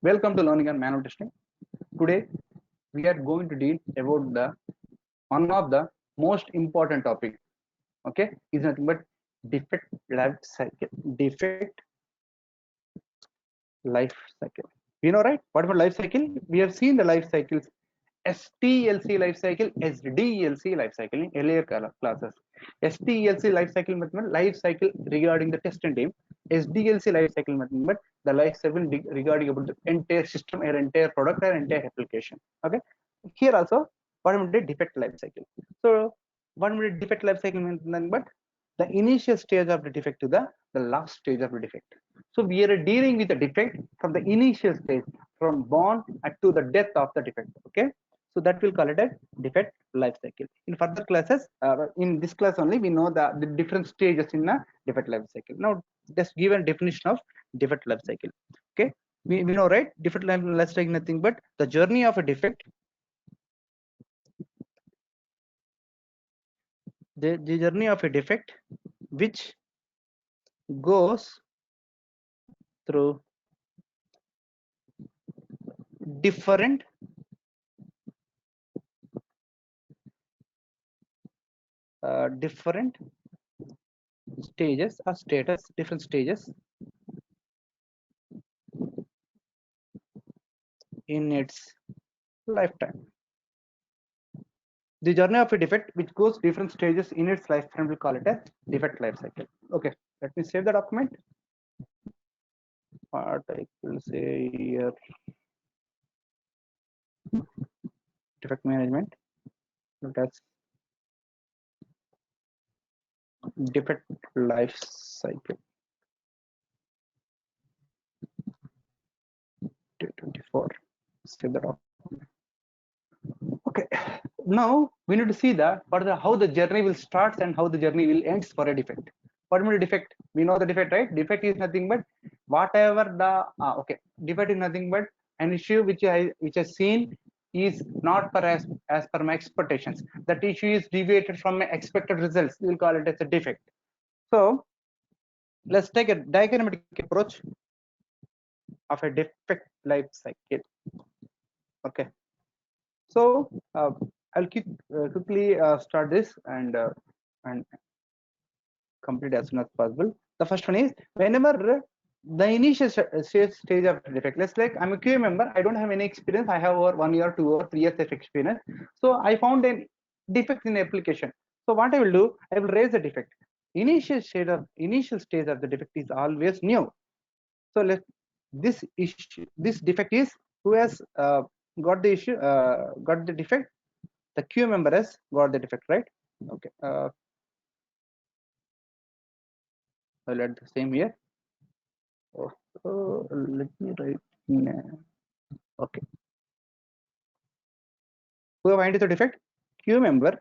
Welcome to Learning and Manual Testing. Today we are going to deal about the one of the most important topic. Okay, is nothing but defect life cycle. Defect life cycle. We know, right? What about life cycle? We have seen the life cycles: STLC life cycle, SDLC life cycle in earlier classes. STLC life cycle means life cycle regarding the test and time. SDLC life cycle means the life cycle regarding about the entire system or entire product or entire application. Okay. Here also, what about the defect life cycle? So, what about the defect life cycle means nothing but the initial stage of the defect to the last stage of the defect. So we are dealing with the defect from the initial stage, from born to the death of the defect. Okay. So that will call it a defect life cycle. In further classes, in this class only, we know the different stages in a defect life cycle. Now, just give a definition of defect life cycle. Okay, we know, right? Defect life cycle nothing but the journey of a defect. The journey of a defect which goes through different different stages or status, different stages in its lifetime. The journey of a defect which goes different stages in its lifetime, we call it a defect life cycle. Okay, let me save the document. What I will say here: defect management. That's defect life cycle. 224. Save the document. Okay, now we need to see that how the journey will start and how the journey will ends for a defect. What means defect? We know the defect, right? Defect is nothing but whatever the defect is nothing but an issue which I seen is not as per my expectations. That issue is deviated from my expected results. We will call it as a defect. So let's take a diagrammatic approach of a defect life cycle. Okay. So I'll quickly start this and complete as soon as possible. The first one is whenever the initial stage of defect. Let's like I'm a QA member. I don't have any experience. I have over 1 year, 2 or 3 years of experience. So I found a defect in the application. So what I will do, I will raise the defect. Initial stage of the defect is always new. So this defect is who has got the issue, got the defect. The QA member has got the defect, right? Okay. I'll add the same here. Let me write. Okay. Who have identified the defect? QA member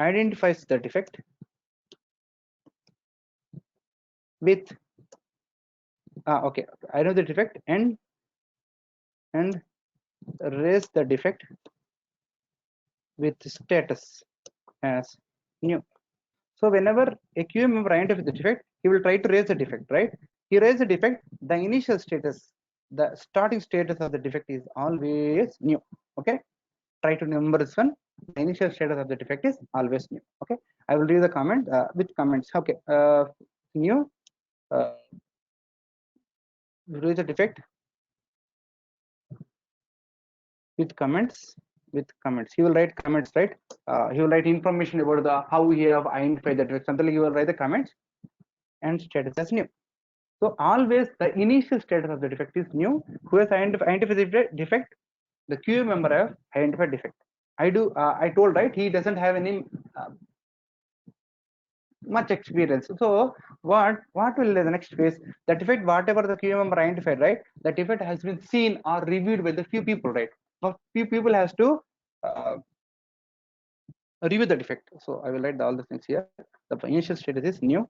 identifies the defect with okay, I know the defect and raise the defect with status as new. So whenever a QA member identifies the defect, he will try to raise the defect, right? He raises the defect, the initial status, the starting status of the defect is always new. Okay, try to remember this one. The initial status of the defect is always new. Okay, I will read the comment with comments. Okay, new. Raise the defect with comments. He will write comments, right? He will write information about the how he have identified the defect. Something like he will write the comments and status as new. So always the initial status of the defect is new. Who has identified the defect? The QA member have identified defect. I told, right? He doesn't have any much experience. So what will the next phase? The defect, whatever the QA member identified, right? The defect has been seen or reviewed by the few people, right? Now few people has to review the defect. So I will write all the things here. The initial status is new.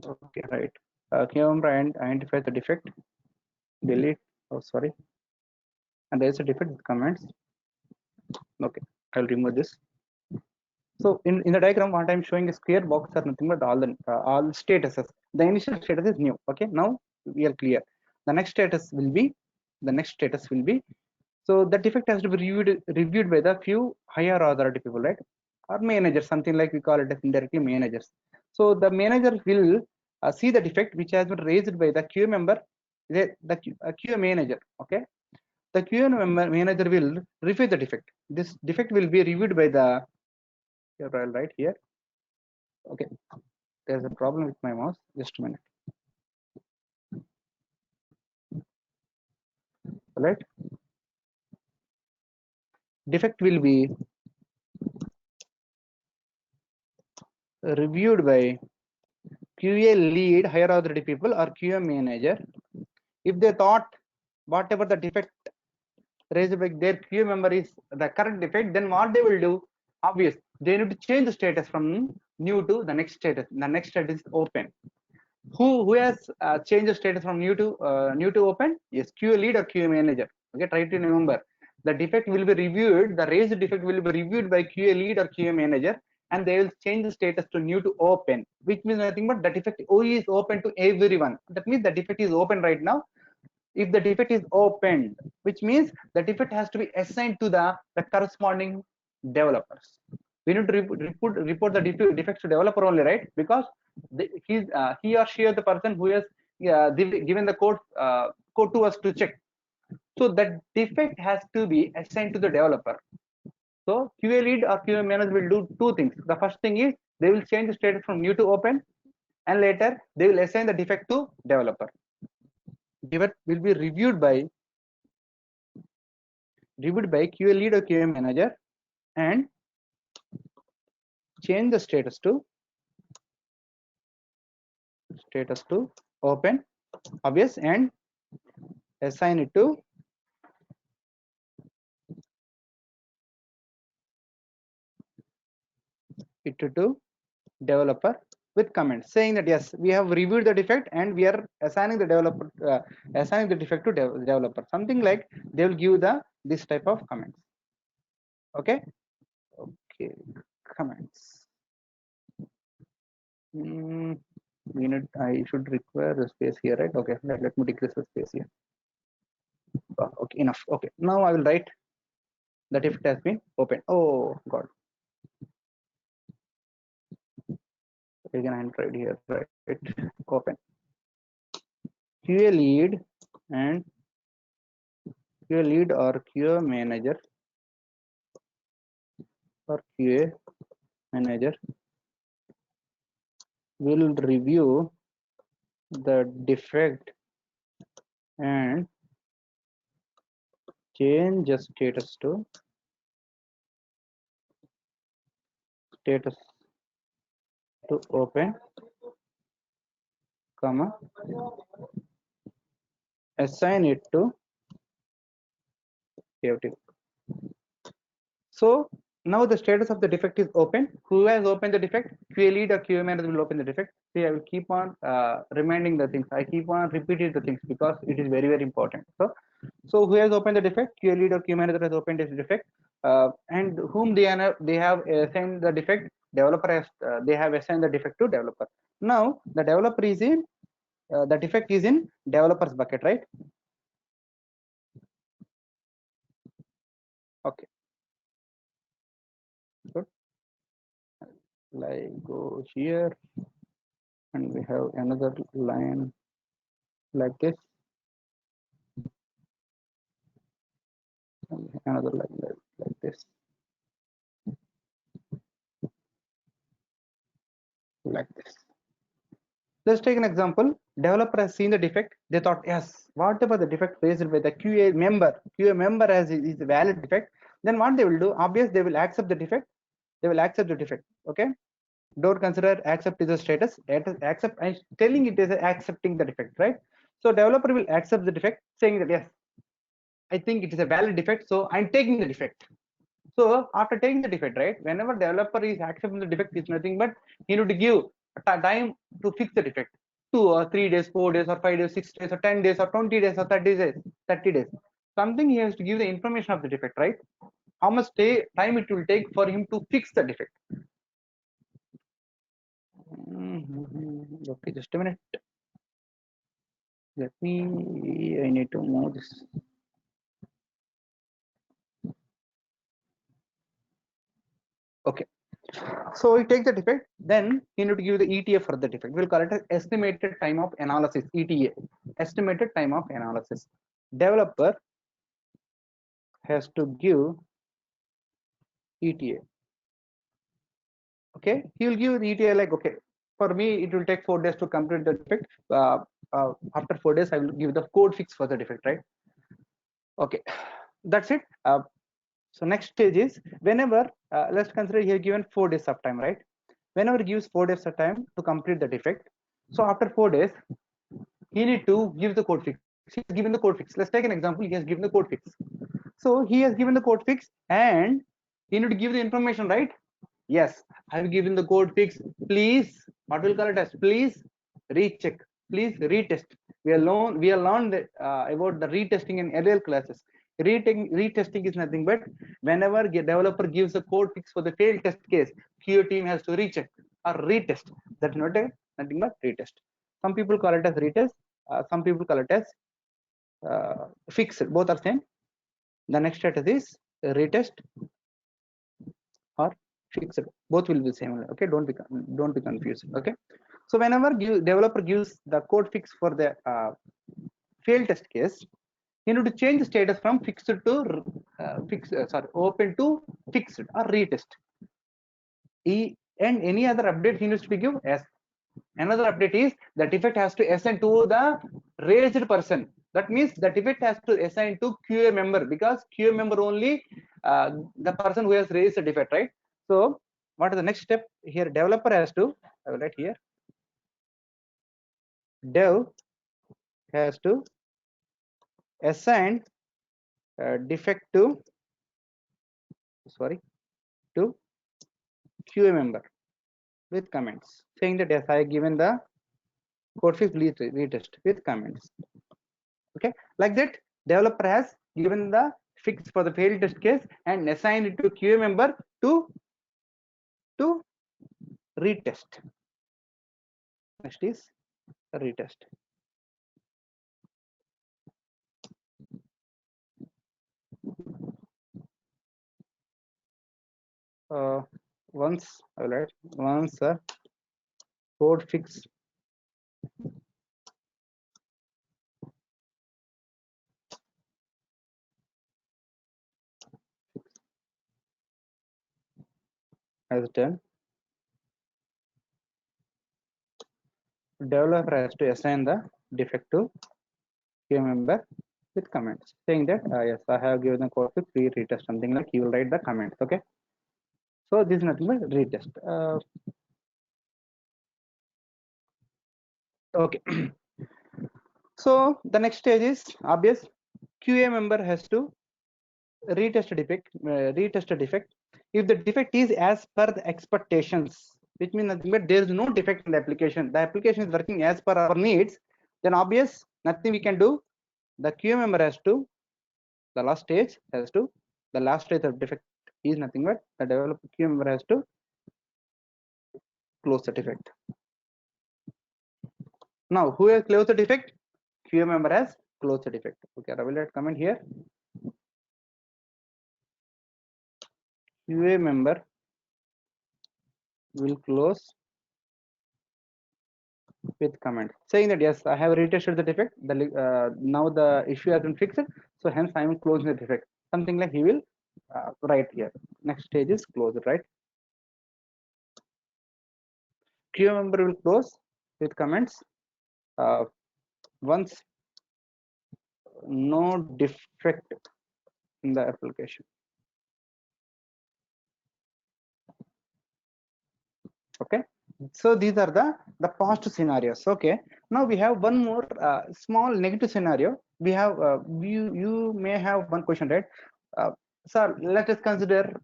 Okay, right. QA member identifies the defect. Delete. Oh, sorry. And there is a defect with comments. Okay, I'll remove this. So in the diagram, what I'm showing is square box are nothing but all statuses. The initial status is new. Okay, now we are clear. The next status will be so the defect has to be reviewed by the few higher authority people, right? Or managers, something like we call it as indirectly managers. So the manager will see the defect which has been raised by the QA member, the QA manager. Okay, the QA manager will review the defect. This defect will be reviewed by the right here. Okay, there's a problem with my mouse. Just a minute. Right, defect will be reviewed by QA lead, higher authority people, or QA manager. If they thought whatever the defect raised by their QA member is the correct defect, then what they will do? Obvious, they need to change the status from new to the next status. The next status is open. Who has changed the status from new to open? Yes, QA lead or QA manager. Okay, try to remember. The defect will be reviewed. The raised defect will be reviewed by QA lead or QA manager, and they will change the status to new to open, which means nothing but the defect OE is open to everyone. That means the defect is open right now. If the defect is opened, which means the defect has to be assigned to the corresponding developers. We need to report the defects to developer only, right? Because he or she is the person who has given the code to us to check. So that defect has to be assigned to the developer. So QA lead or QA manager will do two things. The first thing is they will change the status from new to open, and later they will assign the defect to developer. Defect will be reviewed by QA lead or QA manager and change the status to open, obvious, and assign it to developer with comments saying that yes, we have reviewed the defect and we are assigning the defect to developer. Something like they will give this type of comments. Okay, comments. I should require the space here, right? Okay, let me decrease the space here. Okay, enough. Okay, now I will write that if it has been opened. Oh god, again I am tried here, right? Open QA lead and QA lead or QA manager or QA manager will review the defect and change the status to open, comma, assign it to PFT. So now the status of the defect is open. Who has opened the defect? QA lead or QA manager will open the defect. See, I will keep on reminding the things. I keep on repeating the things because it is very, very important. So who has opened the defect? QA lead or QA manager has opened this defect, and whom they have assigned the defect. Developer has they have assigned the defect to developer. Now the developer is in the defect is in developer's bucket, right? Okay, good. Like go here, and we have another line like this, and another line like this, like this. Let's take an example. Developer has seen the defect. They thought, yes, whatever the defect raised by the QA member as is a valid defect. Then what they will do? Obvious, they will accept the defect. They will accept the defect. Okay. Don't consider accept is a status. Accept. I'm telling it is accepting the defect, right? So developer will accept the defect, saying that yes, I think it is a valid defect, so I'm taking the defect. So after taking the defect, right, whenever developer is accepting the defect, it's nothing but he need to give time to fix the defect. 2 or 3 days, 4 days, or 5 days, 6 days, or 10 days, or 20 days, or 30 days, 30 days. Something he has to give the information of the defect, right? How much time it will take for him to fix the defect. Okay, just a minute. Let me. I need to move this. Okay. So we take the defect, then you need to give the ETA for the defect. We'll call it as estimated time of analysis, ETA, estimated time of analysis. Developer has to give ETA. Okay, he will give the ETA like, okay, for me it will take 4 days to complete the defect. After 4 days, I will give the code fix for the defect, right? Okay, that's it. So next stage is whenever let's consider here given 4 days of time, right? Whenever he gives 4 days of time to complete the defect, so after 4 days he need to give the code fix. He has given the code fix. Let's take an example. He has given the code fix. So he has given the code fix and he need to give the information, right? Yes, I have given the code fix. Please, what will call it as? Please recheck. Please retest. We are learned about the retesting in earlier classes. Retesting is nothing but whenever the developer gives a code fix for the failed test case, QA team has to recheck or retest. That's not nothing but retest. Some people call it as retest. Some people call it as fixed. Both are same. The next status is retest or fixed. Both will be same. Okay, don't be confused. Okay, so whenever developer gives the code fix for the failed test case, you need to change the status from fixed to open to fixed or retest. And any other update he needs to give as another update is the defect has to assign to the raised person. That means the defect has to assign to QA member, because QA member only the person who has raised the defect, right? So what is the next step here? Developer has to, I will write here, dev has to assign defect to QA member with comments saying that yes, I have given the code fix, please retest with comments. Okay, like that developer has given the fix for the failed test case and assigned it to QA member to retest. Next is retest. Once code fix has done, developer has to assign the defect to QA member with comments saying that yes, I have given the code fix, please retest, something like he will write the comments. Okay, so this is nothing but retest. Okay. So the next stage is obvious. QA member has to retest a defect. If the defect is as per the expectations, which means nothing but there is no defect in the application, the application is working as per our needs, then obvious nothing we can do. The QA member has to, the last stage of defect is nothing but the developer QA member has to close the defect. Now who has closed the defect? QA member has closed the defect. Okay, I will write comment here. QA member will close with comment saying that yes, I have retested the defect. Now the issue has been fixed, so hence I am closing the defect. Something like he will write here. Next stage is close it, right? QA member will close with comments once no defect in the application. Okay, so these are the past scenarios. Okay, now we have one more small negative scenario. We have you may have one question, right? Sir, let us consider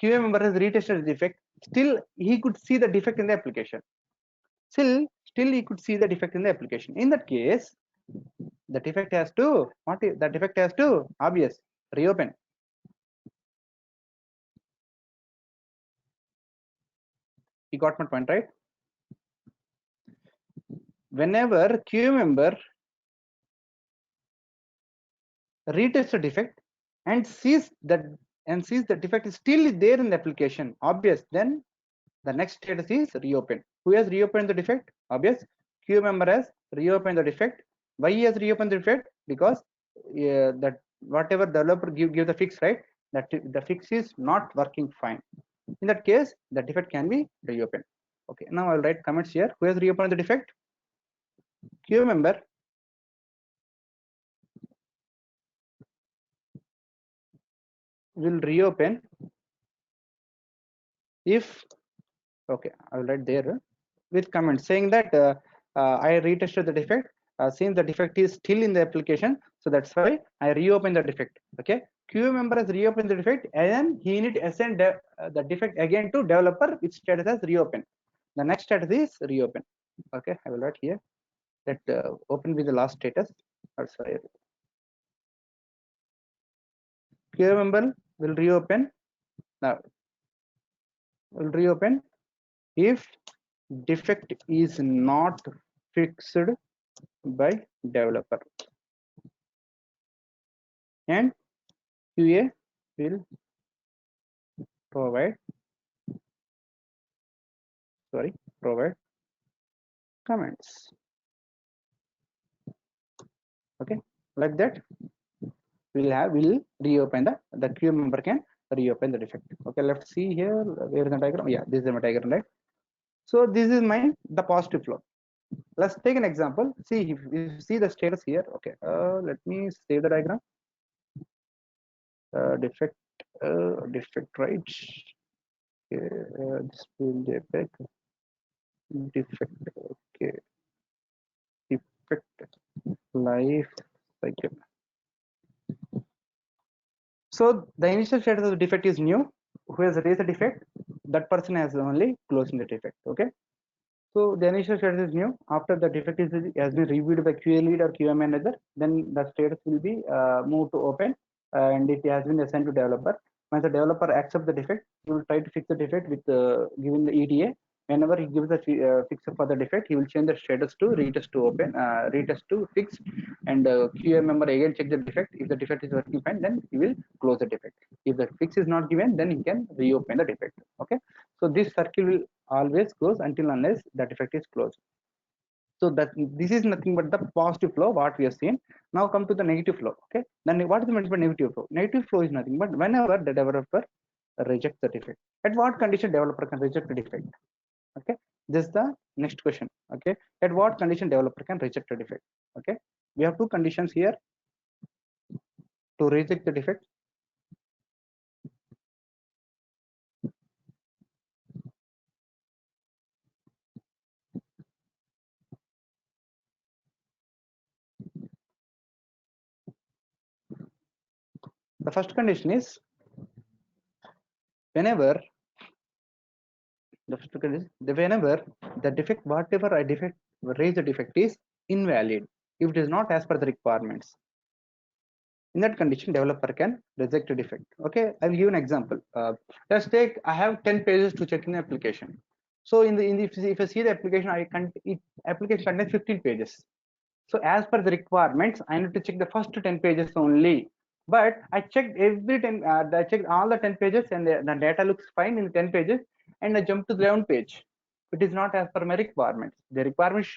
QA member has retested the defect. Still he could see the defect in the application. Still he could see the defect in the application. In that case, the defect has to, what is the defect has to, obvious, reopen. You got my point, right? whenever QA member retests a defect and sees the defect is still there in the application, obvious, then the next status is reopen. Who has reopened the defect? Obvious. QA member has reopened the defect. Why he has reopened the defect? Because that whatever developer give the fix, right? That the fix is not working fine. In that case, the defect can be reopened. Okay, now I'll write comments here. Who has reopened the defect? QA member will reopen if, okay, I will write there with comment saying that I retested the defect. Since the defect is still in the application, so that's why I reopen the defect. Okay, QA member has reopened the defect, and then he need to send the defect again to developer, which status as reopen. The next status is reopen. Okay, I will write here that open with the last status. Sorry, QA member will reopen now. Will reopen if defect is not fixed by developer, and QA will provide comments. Okay, like that will reopen the QA member can reopen the defect. Okay, let's see here where is the diagram. Yeah, this is my diagram, right? So this is the positive flow. Let's take an example. See if you see the status here. Okay, let me save the diagram. Defect right. Okay, this will defect. Okay, defect life cycle. So the initial status of the defect is new. Who has raised the defect? That person has only closing the defect. Okay. So the initial status is new. After the defect has been reviewed by QA lead or QA manager, then the status will be moved to open, and it has been assigned to developer. Once the developer accepts the defect, he will try to fix the defect with giving the ETA. Whenever he gives the fixer for the defect, he will change the status to retest to open, retest to fix, and QA member again check the defect. If the defect is working fine, then he will close the defect. If the fix is not given, then he can reopen the defect. Okay, so this circle will always goes until unless the defect is closed. So that this is nothing but the positive flow what we have seen. Now come to the negative flow. Okay, then what is meant by negative flow? Negative flow is nothing but whenever the developer rejects the defect. At what condition developer can reject the defect? Okay, this is the next question. Okay, at what condition developer can reject a defect? Okay, we have two conditions here to reject the defect. The first condition is whenever whenever the defect, whatever I defect raise the defect is invalid if it is not as per the requirements. In that condition, developer can reject a defect. Okay, I'll give an example. Let's take I have 10 pages to check in the application. So if I see the application, application contains 15 pages. So as per the requirements, I need to check the first 10 pages only. But I checked every 10, I checked all the 10 pages, and the data looks fine in the 10 pages, and I jump to the 11th page. It is not as per my requirements. The requirements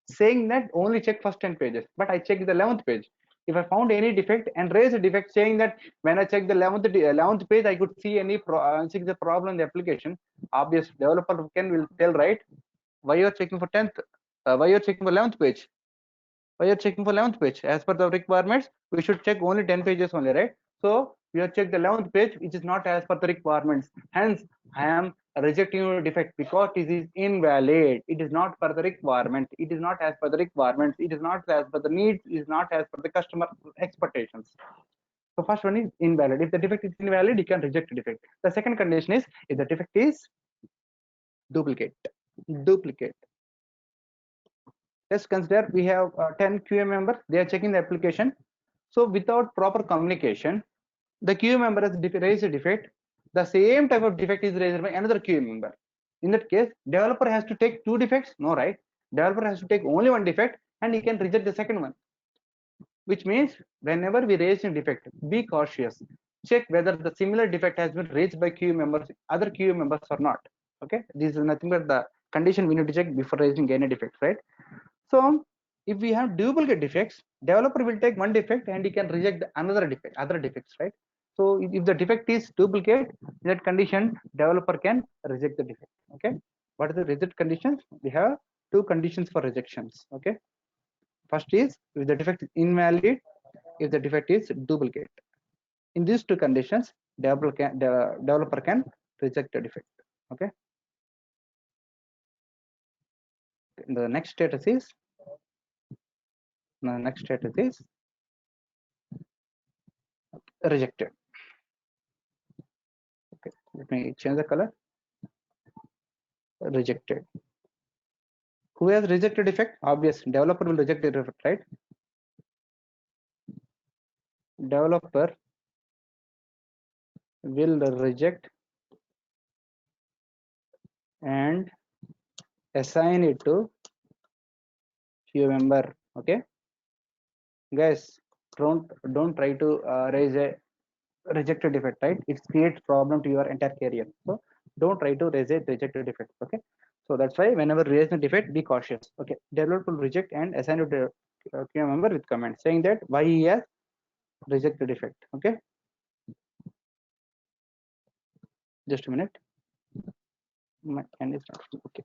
saying that only check first 10 pages, but I checked the 11th page. If I found any defect and raise a defect saying that when I check the 11th page, I could see any see the problem in the application, obvious developer will tell, right, why you're checking for 10th, why you're checking for 11th page, why you're checking for 11th page. As per the requirements, we should check only 10 pages only, right? So we have checked the 11th page, which is not as per the requirements. Hence, I am rejecting your defect because it is invalid. It is not per the requirement. It is not as per the requirements. It is not as per the needs. It is not as per the customer expectations. So first one is invalid. If the defect is invalid, you can reject the defect. The second condition is if the defect is duplicate. Let's consider we have 10 QA members. They are checking the application. So without proper communication, the QA member has raised a defect. The same type of defect is raised by another QA member. In that case, developer has to take two defects? No, right? Developer has to take only one defect and he can reject the second one, which means whenever we raise a defect, be cautious. Check whether the similar defect has been raised by QA members, other QA members or not. Okay, this is nothing but the condition we need to check before raising any defect, right? So if we have duplicate defects, developer will take one defect and he can reject another defect, other defects, right? So if the defect is duplicate, in that condition, developer can reject the defect. Okay, what are the reject conditions? We have two conditions for rejections. Okay, first is if the defect is invalid, if the defect is duplicate. In these two conditions, developer can reject the defect. Okay. The next status is rejected. Okay, let me change the color. Rejected. Who has rejected defect? Obvious, developer will reject the defect, right? Developer will reject and assign it to QA member. Okay, guys, don't try to raise a rejected defect, right? It creates problem to your entire career. So don't try to raise a rejected defect. Okay, so that's why whenever raise a defect, be cautious. Okay, developer will reject and assign it to QA member with comment saying that why he has rejected defect. Okay, just a minute. My pen is not okay.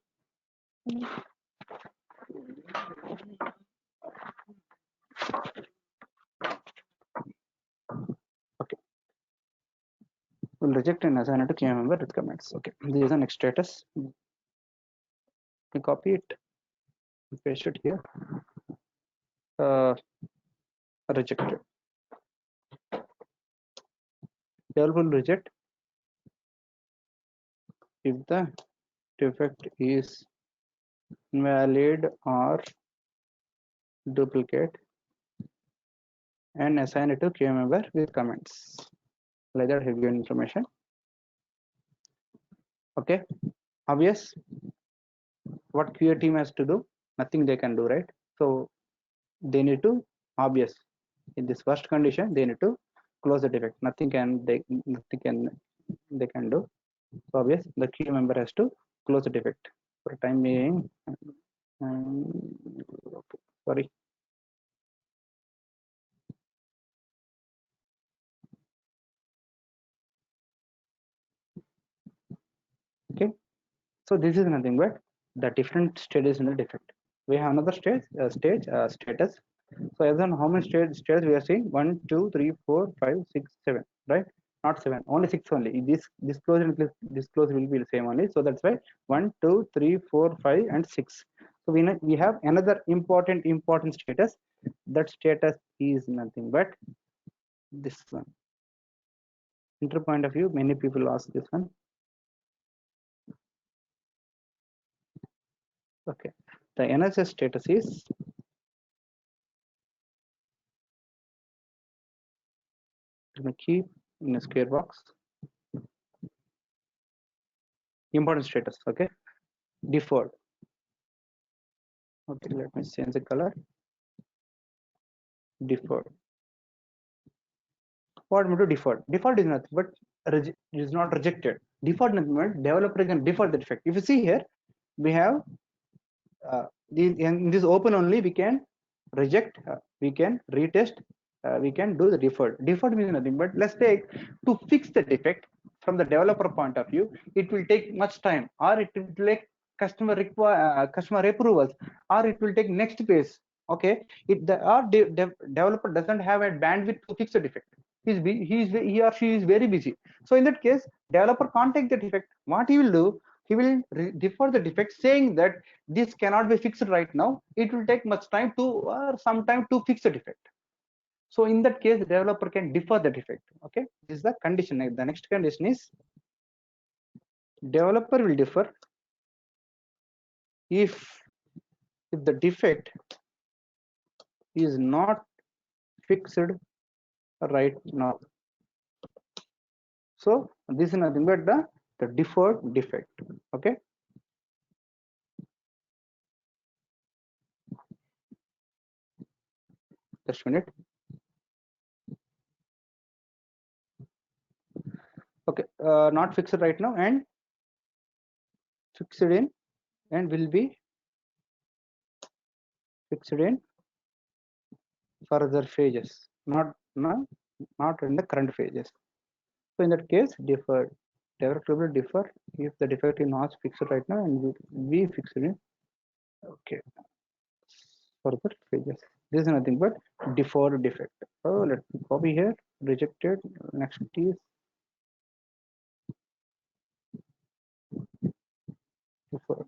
Okay, will reject and assign it to QA member with comments. Okay, this is the next status. We copy it, paste it here. Rejected. Developer will reject if the defect is invalid or duplicate and assign it to QA member with comments. Like that, have given information. Okay, obvious. What QA team has to do? Nothing they can do, right? So they need to, obvious, in this first condition, they need to close the defect. Nothing they can do. So obvious, the QA member has to close the defect. For time being, okay, sorry. Okay, so this is nothing but the different stages in the defect. We have another status. So as on how many stages we are seeing? 1, 2, 3, 4, 5, 6, 7, right? Not 7, only 6 only. This close and this close will be the same only. So that's why 1, 2, 3, 4, 5, and 6. So we have another important status. That status is nothing but this one. Inter point of view, many people ask this one. Okay, the NSS status is let me keep in a square box. Important status. Okay, deferred. Okay, let me change the color. Deferred. What meant to deferred? Deferred is nothing but is not rejected. Deferred means developer can defer the defect. If you see here, we have in this open only we can reject, we can retest, we can do the deferred. Deferred means nothing but let's take to fix the defect from the developer point of view. It will take much time, or it will take customer approvals, or it will take next phase. Okay, if the developer doesn't have a bandwidth to fix the defect, he or she is very busy. So in that case, developer can't take the defect. What he will do? He will defer the defect, saying that this cannot be fixed right now. It will take much time to or some time to fix the defect. So in that case, the developer can defer the defect. Okay, this is the condition. The next condition is developer will defer if the defect is not fixed right now. So this is nothing but the deferred defect. Okay, Just a minute. Okay, not fixed right now, and fixed in, and will be fixed in further phases, not in the current phases. So in that case, deferred. Defect will differ if the defect is not fixed right now and we fix it. Okay, further phases. This is nothing but deferred defect. Oh, let me copy here. Rejected. Next is deferred.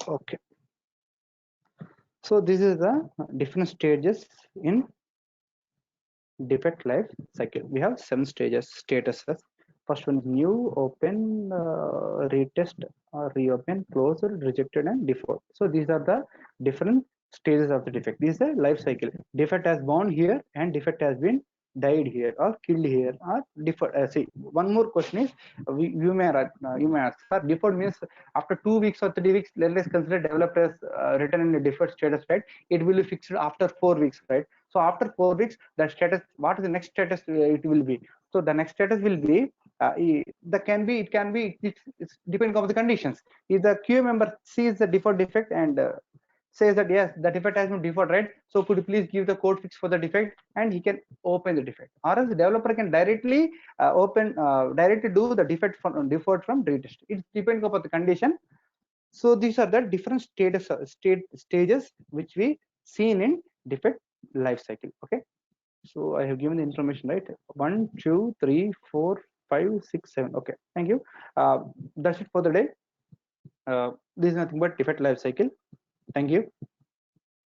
Okay. So this is the different stages in defect life cycle. We have 7 stages, statuses. First one is new, open, retest, reopen, close, rejected, and default. So these are the different stages of the defect. This is the life cycle. Defect has born here and defect has been died here or killed here or deferred. See, one more question is you may ask, sir, default means after 2 weeks or 3 weeks. Let us consider developer has written in the deferred status, right? It will be fixed after 4 weeks, right? So after 4 weeks, the status, what is the next status it will be? So the next status will be it can be it's depending on the conditions. If the QA member sees the default defect and says that yes, the defect has been default, right? So could you please give the code fix for the defect, and he can open the defect, or else the developer can directly directly do the defect from default from retest. It depends upon the condition. So these are the different stages which we seen in defect life cycle. Okay, so I have given the information, right? 1 2 3 4 5 6 7. Okay, thank you. That's it for the day. This is nothing but defect life cycle. Thank you.